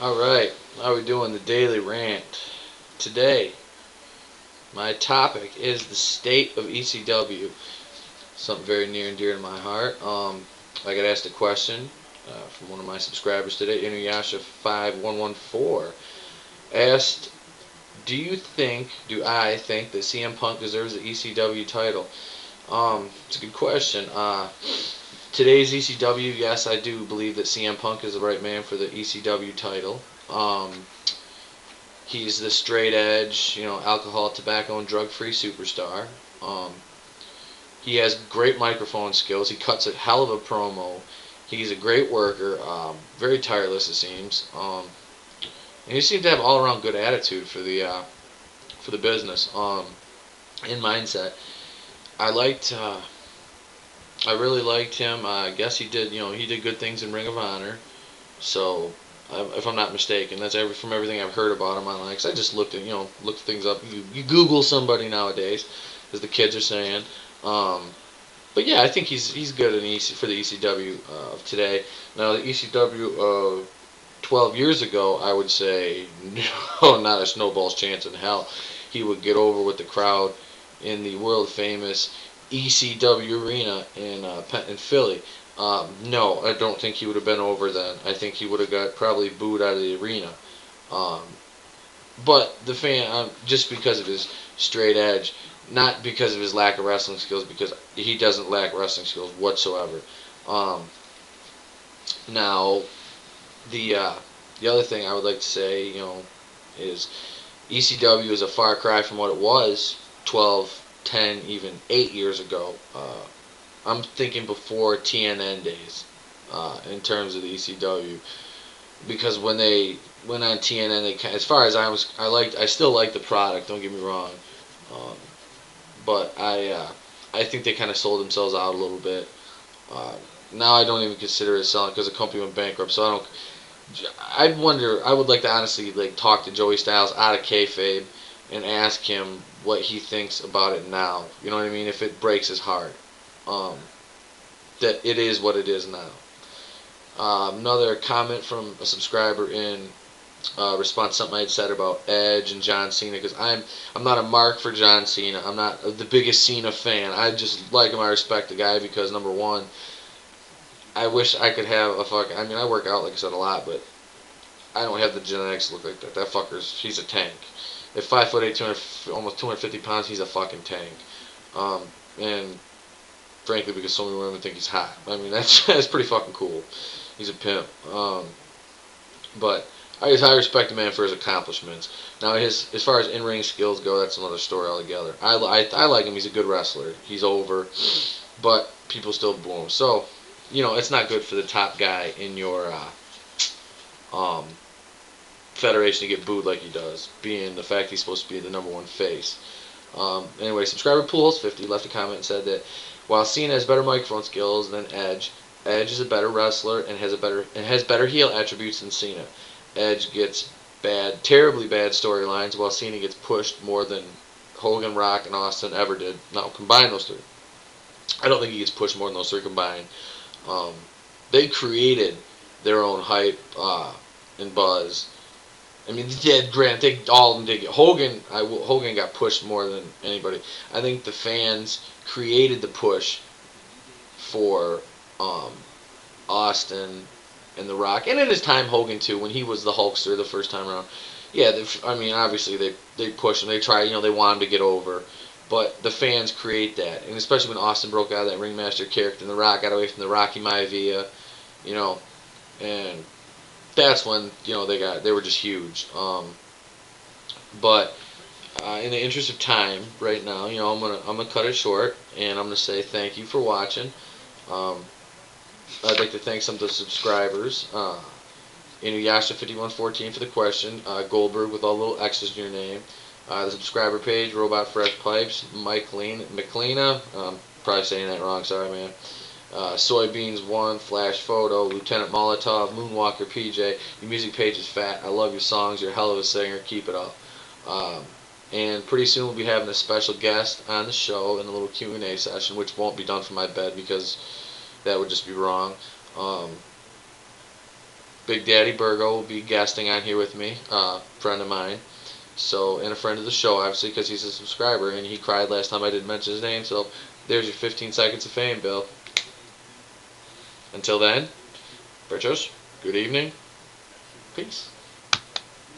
Alright, how are we doing? The Daily Rant. Today, my topic is the state of ECW. Something very near and dear to my heart. I got asked a question from one of my subscribers today, Inuyasha5114, asked, do I think that CM Punk deserves the ECW title? It's a good question. Today's ECW, yes, I do believe that CM Punk is the right man for the ECW title. He's the straight edge, alcohol, tobacco, and drug-free superstar. Um, he has great microphone skills. He cuts a hell of a promo. He's a great worker. Very tireless, it seems. And he seems to have all-around good attitude for the business. In mindset, I liked. I really liked him. I guess he did good things in Ring of Honor. So, if I'm not mistaken, that's from everything I've heard about him online. Cause I just looked things up. You Google somebody nowadays, as the kids are saying. Um, but yeah, I think he's good for the ECW of today. Now the ECW of 12 years ago, I would say no, not a snowball's chance in hell. He would get over with the crowd in the world famous ECW arena in Philly. No, I don't think he would have been over then. I think he would have got probably booed out of the arena. Um, but the fan, just because of his straight edge, not because of his lack of wrestling skills, because he doesn't lack wrestling skills whatsoever. Um, Now, the uh, the other thing I would like to say, is ECW is a far cry from what it was 12, 10, even 8 years ago. I'm thinking before TNN days in terms of the ECW, because when they went on TNN, as far as I still like the product. Don't get me wrong, um, but I think they kind of sold themselves out a little bit. Uh, Now I don't even consider it selling because the company went bankrupt. So I don't. I'd wonder. I would like to honestly talk to Joey Styles out of kayfabe and ask him what he thinks about it now. You know what I mean? If it breaks his heart, um, that it is what it is now. Another comment from a subscriber in response to something I had said about Edge and John Cena, because I'm not a mark for John Cena. I'm not the biggest Cena fan. I just like him. I respect the guy because number one, I wish I could have a fuck. I mean, I work out like I said a lot, but I don't have the genetics to look like that. That he's a tank. At 5'8", 200, almost 250 pounds, he's a fucking tank. And frankly, because so many women think he's hot. I mean, that's pretty fucking cool. He's a pimp. But I respect the man for his accomplishments. Now, as far as in ring skills go, that's another story altogether. I like him. He's a good wrestler. He's over, but people still boo him. So, it's not good for the top guy in your um, federation to get booed like he does, being the fact he's supposed to be the number one face. Anyway, subscriber Pools50 left a comment and said that while Cena has better microphone skills than Edge, Edge is a better wrestler and has better heel attributes than Cena. Edge gets terribly bad storylines, while Cena gets pushed more than Hogan, Rock, and Austin ever did. Now, combine those three. I don't think he gets pushed more than those three combined. Um, they created their own hype and buzz. I mean, yeah, Grant, they all of them did get Hogan got pushed more than anybody. I think the fans created the push for um, Austin and The Rock, and in his time Hogan too, when he was the Hulkster the first time around. Yeah, I mean, obviously they pushed him. They tried, they want him to get over, but the fans create that, and especially when Austin broke out of that ringmaster character, and The Rock got away from the Rocky Maivia, you know, and that's when they were just huge. But in the interest of time, right now, I'm gonna cut it short, and I'm gonna say thank you for watching. Um, I'd like to thank some of the subscribers. Inuyasha5114 for the question. Goldberg with all the little X's in your name. The subscriber page, Robot Fresh Pipes, Mike McLeana. Probably saying that wrong. Sorry, man. Soybeans 1, Flash Photo, Lieutenant Molotov, Moonwalker PJ. Your music page is fat. I love your songs. You're a hell of a singer. Keep it up. Um, and pretty soon we'll be having a special guest on the show in a little Q&A session, which won't be done from my bed because that would just be wrong. Um, Big Daddy Burgo will be guesting on here with me, friend of mine. So, and a friend of the show, obviously, because he's a subscriber, and he cried last time I didn't mention his name. So, there's your 15 seconds of fame, Bill. Until then, Berchos, good evening. Peace.